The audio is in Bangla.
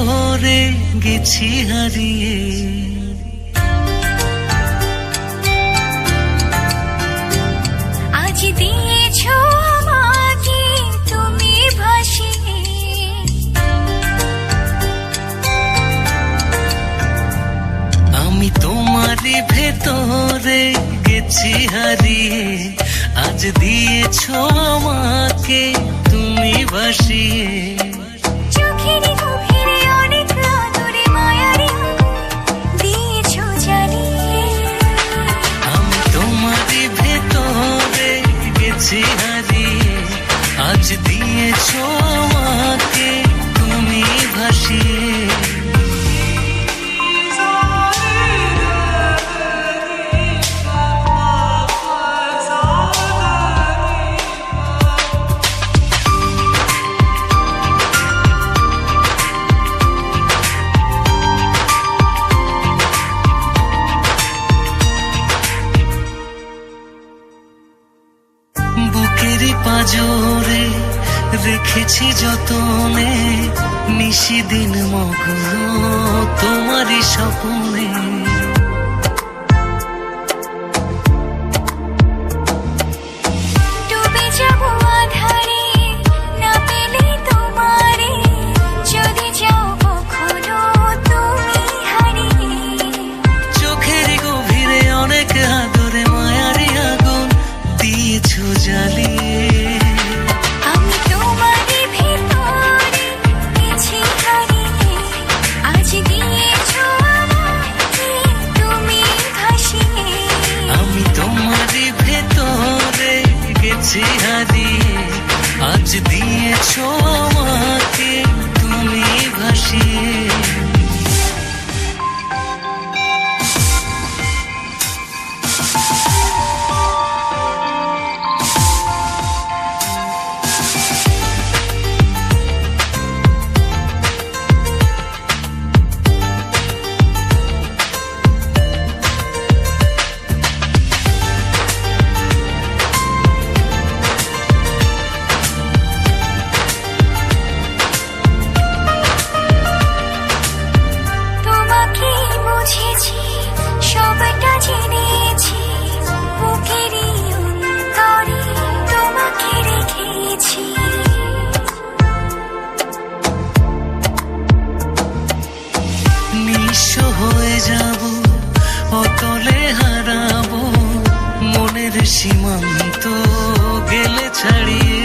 ভেতরে গেছি হারিয়ে। আজ দিয়েছো আমাকে তুমি ভাসিয়ে, আমি তোমারই ভেতরে গেছি হারিয়ে। আজ দিয়েছো আমাকে তুমি ভাসিয়ে। চোখের গভীরে অনেক আদরে মায়ারে দিয়েছো জ্বালিয়ে। আমি তোমারই ভেতরে গেছি হারিয়ে। আজ দিয়েছো আমাকে তুমি ভাসিয়ে। বুকেরই পাজরে রেখেছি যতনে, নিশিদিন মগ্ন তোমারই স্বপ্নে। ডুবে যাবো আঁধারে না পেলে তোমারে, যদি যাও কখনো তুমি হারিয়ে। চোখের গভীরে অনেক আদরে মায়ারি আগুন দিয়েছো জ্বালিয়ে। আমি তোমারই ভেতরে গেছি হারিয়ে। আজ দিয়েছো আমাকে তুমি ভাসিয়ে। আমি তোমারই ভেতরে গেছি হারিয়ে। আজ দিয়েছো আমাকে তুমি ভাসিয়ে। তোমাকে বুঝেছি, সবটা জেনেছি, বুকেরই অন্তরে তোমাকে রেখেছি। নিঃস্ব হয়ে যাব, অতলে হারাবো, মনের সীমান্ত গেলে ছাড়িয়ে।